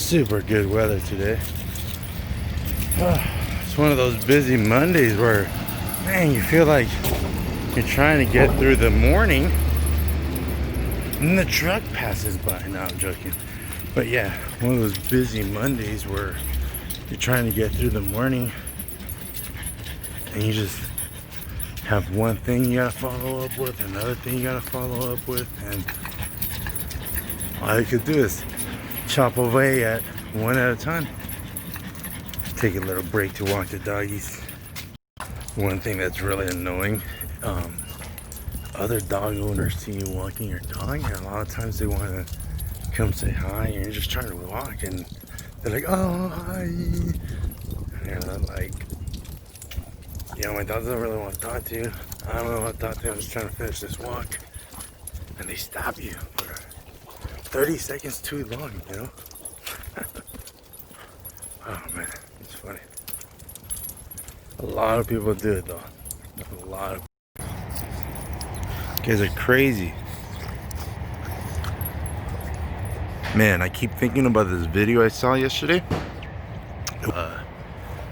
Super good weather today. It's one of those busy Mondays where, man, you feel like you're trying to get through the morning and the truck passes by. No, I'm joking. But yeah, one of those busy Mondays where you're trying to get through the morning and you just have one thing you gotta follow up with, another thing you gotta follow up with, and all you could do is chop away at one at a time. Take a little break to walk the doggies. One thing that's really annoying, other dog owners see you walking your dog, and a lot of times they want to come say hi, and you're just trying to walk, and they're like, oh, hi. And you're like, my dog doesn't really want to talk to you. I don't really want to talk to you. I'm just trying to finish this walk. And they stop you for 30 seconds too long, Oh man, it's funny. A lot of people do it though. A lot of guys are crazy. Man, I keep thinking about this video I saw yesterday.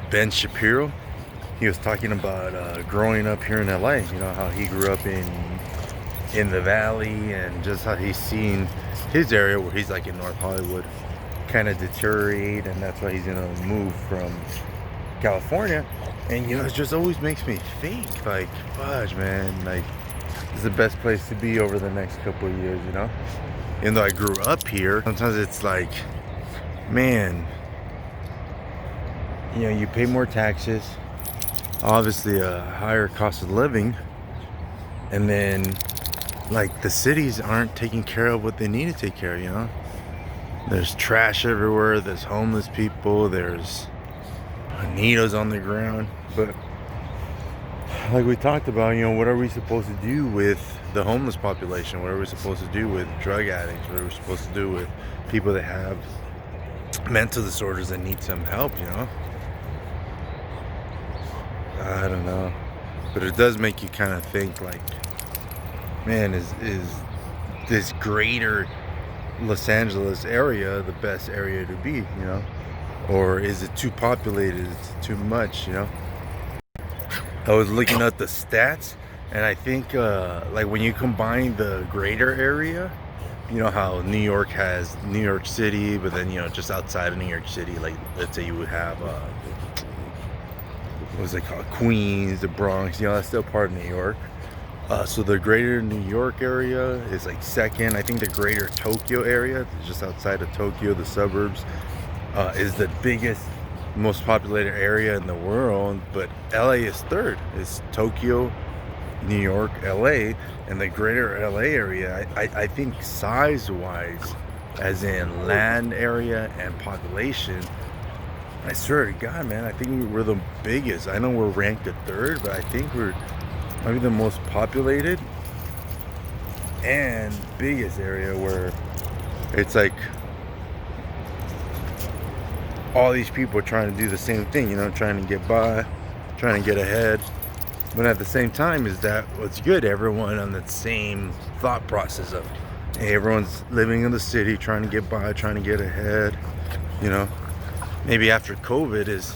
Ben Shapiro. He was talking about growing up here in LA. How he grew up in the valley, and just how he's seen his area where he's like in North Hollywood kind of deteriorate, and that's why he's gonna move from California. And it just always makes me think, like, fudge, man, like, this is the best place to be over the next couple of years, even though I grew up here. Sometimes it's like, man, you pay more taxes, obviously a higher cost of living, and then like the cities aren't taking care of what they need to take care of. There's trash everywhere, there's homeless people, there's needles on the ground. But like we talked about, what are we supposed to do with the homeless population? What are we supposed to do with drug addicts? What are we supposed to do with people that have mental disorders that need some help? I don't know, but it does make you kind of think, like, man, is this greater Los Angeles area the best area to be, or is it too populated? Is it too much? I was looking at the stats, and I think like when you combine the greater area, how New York has New York City, but then just outside of New York City, like let's say you would have what was it called, Queens, the Bronx, that's still part of New York. So the greater New York area is like second. I think the greater Tokyo area, just outside of Tokyo, the suburbs, is the biggest, most populated area in the world. But LA is third. It's Tokyo, New York, LA, and the greater LA area, I think size-wise, as in land area and population, I swear to God, man, I think we're the biggest. I know we're ranked at third, but I think we're maybe the most populated and biggest area, where it's like all these people are trying to do the same thing, trying to get by, trying to get ahead. But at the same time, is that what's good? Everyone on that same thought process of, hey, everyone's living in the city, trying to get by, trying to get ahead. Maybe after COVID it's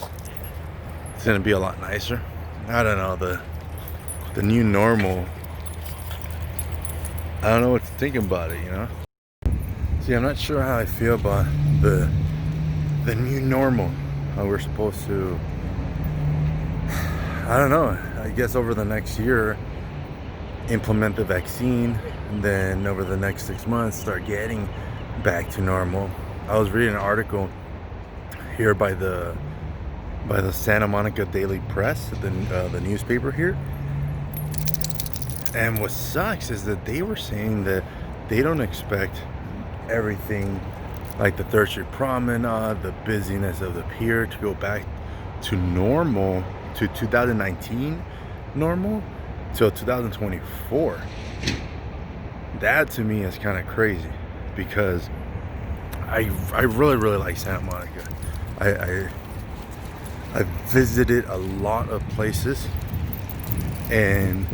gonna be a lot nicer. I don't know, the new normal. I don't know what to think about it, See, I'm not sure how I feel about the new normal. How we're supposed to, I don't know, I guess over the next year implement the vaccine, and then over the next 6 months start getting back to normal. I was reading an article here by the Santa Monica Daily Press, the newspaper here. And what sucks is that they were saying that they don't expect everything like the Third Street Promenade, the busyness of the pier, to go back to normal, to 2019 normal, till 2024. That to me is kind of crazy, because I really, really like Santa Monica. I visited a lot of places, and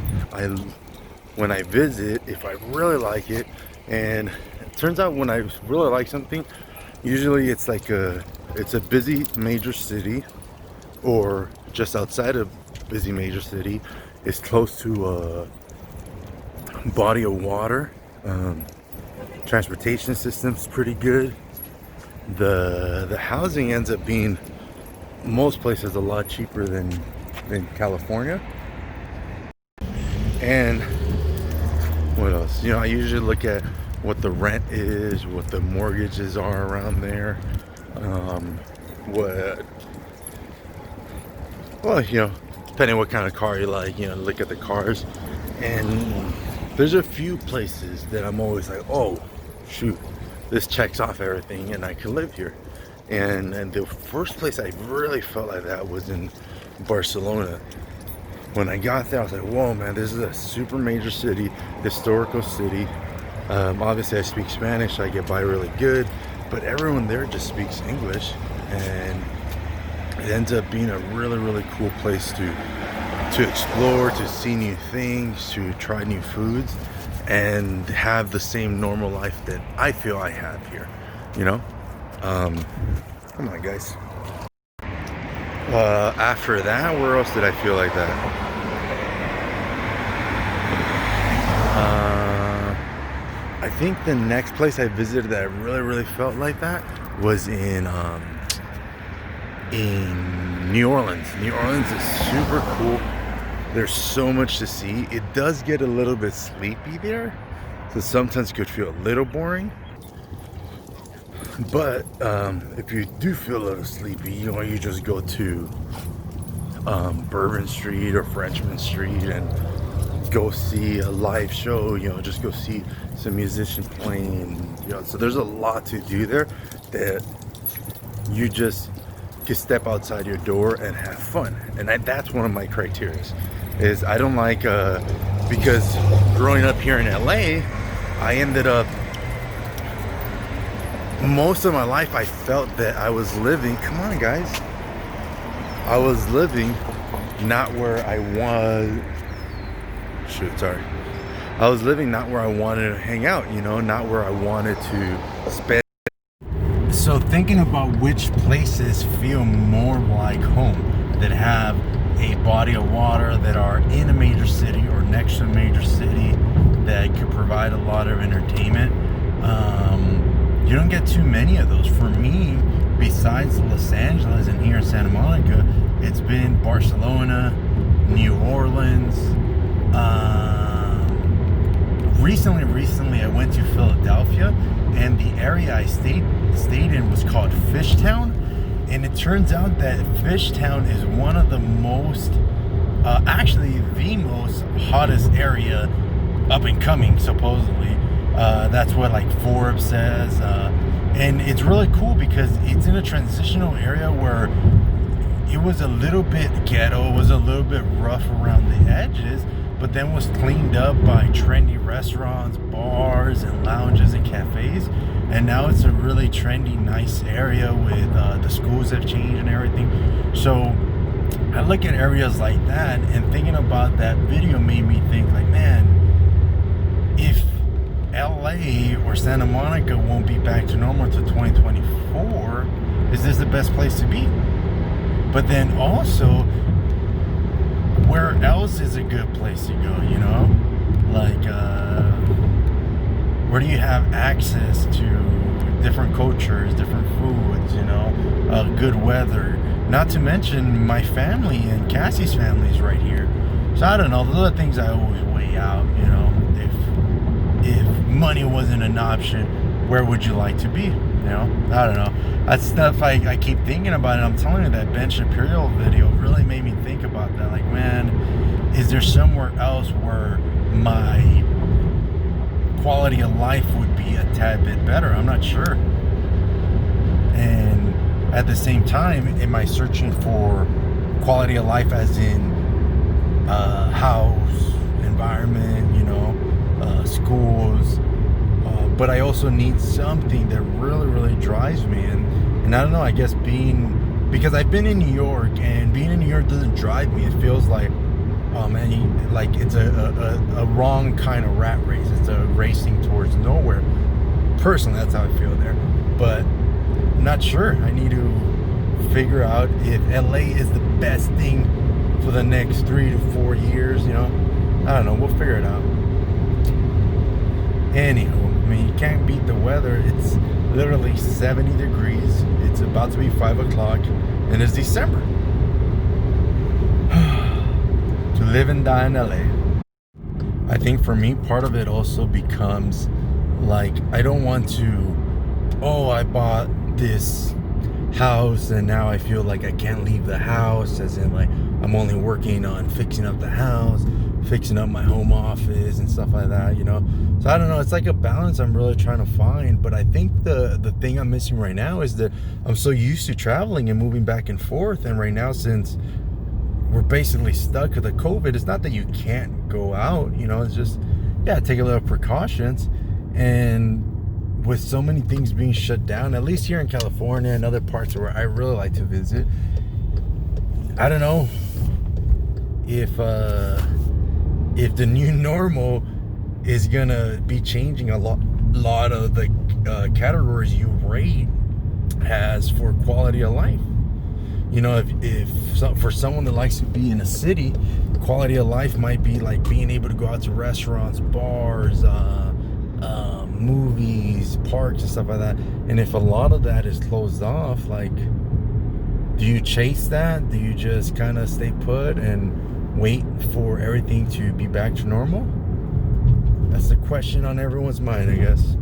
when I visit, if I really like it, and it turns out when I really like something, Usually it's like it's a busy major city, or just outside of busy major city. It's close to a body of water. Transportation system's pretty good. The housing ends up being most places a lot cheaper than California. And what else? You know, I usually look at what the rent is, what the mortgages are around there. Well, you know, depending what kind of car you like, you know, look at the cars. And there's a few places that I'm always like, oh, shoot, this checks off everything and I can live here. And the first place I really felt like that was in Barcelona. When I got there, I was like, whoa, man, this is a super major city, historical city. Obviously, I speak Spanish, so I get by really good, but everyone there just speaks English, and it ends up being a really, really cool place to explore, to see new things, to try new foods, and have the same normal life that I feel I have here, you know? Come on, guys. After that, where else did I feel like that? I think the next place I visited that I really, really felt like that was in New Orleans. New Orleans is super cool. There's so much to see. It does get a little bit sleepy there, so sometimes it could feel a little boring. But if you do feel a little sleepy, you know, you just go to Bourbon Street or Frenchman Street and go see a live show, you know, just go see some musicians playing, you know. So there's a lot to do there that you just can step outside your door and have fun. And that's one of my criteria, is I don't like, because growing up here in LA, I ended up, most of my life I felt that I was living, come on guys, I was living not where I was, I was living not where I wanted to hang out, you know, not where I wanted to spend. So thinking about which places feel more like home, that have a body of water, that are in a major city or next to a major city, that could provide a lot of entertainment. You don't get too many of those. For me, besides Los Angeles and here in Santa Monica, it's been Barcelona, New Orleans. Recently I went to Philadelphia, and the area I stayed in was called Fishtown, and it turns out that Fishtown is one of the most, actually the most hottest area up and coming, supposedly. That's what like Forbes says, and it's really cool because it's in a transitional area where it was a little bit ghetto, it was a little bit rough around the edges, but then was cleaned up by trendy restaurants, bars, and lounges and cafes. And now it's a really trendy, nice area with the schools have changed and everything. So I look at areas like that, and thinking about that video made me think like, man, if LA or Santa Monica won't be back to normal until 2024, is this the best place to be? But then also, where else is a good place to go, you know? Like, where do you have access to different cultures, different foods, you know, good weather? Not to mention my family and Cassie's family is right here. So I don't know, those are things I always weigh out, you know. If money wasn't an option, where would you like to be? You know, I don't know. That's stuff I keep thinking about, and I'm telling you, that Ben Shapiro video really made me think about that. Like, man, is there somewhere else where my quality of life would be a tad bit better? I'm not sure. And at the same time, am I searching for quality of life as in house, environment, you know, schools, but I also need something that really, really drives me. And I don't know, I guess because I've been in New York, and being in New York doesn't drive me. It feels like, oh man, like it's a wrong kind of rat race. It's a racing towards nowhere. Personally, that's how I feel there. But not sure. I need to figure out if LA is the best thing for the next 3 to 4 years, you know. I don't know. We'll figure it out. Anywho, I mean, you can't beat the weather. It's literally 70 degrees. It's about to be 5 o'clock, and it's December. To live and die in LA. I think for me, part of it also becomes like, I don't want to, oh, I bought this house and now I feel like I can't leave the house, as in like I'm only working on fixing up the house, fixing up my home office and stuff like that, you know. So I don't know, it's like a balance I'm really trying to find. But I think the thing I'm missing right now is that I'm so used to traveling and moving back and forth, and right now, since we're basically stuck with the COVID, it's not that you can't go out, you know, it's just, yeah, take a little precautions. And with so many things being shut down, at least here in California and other parts where I really like to visit, I don't know if the new normal is gonna be changing a lot of the categories you rate as for quality of life. You know, for someone that likes to be in a city, quality of life might be like being able to go out to restaurants, bars, movies, parks and stuff like that. And if a lot of that is closed off, like, do you chase that? Do you just kind of stay put and wait for everything to be back to normal? That's the question on everyone's mind, I guess.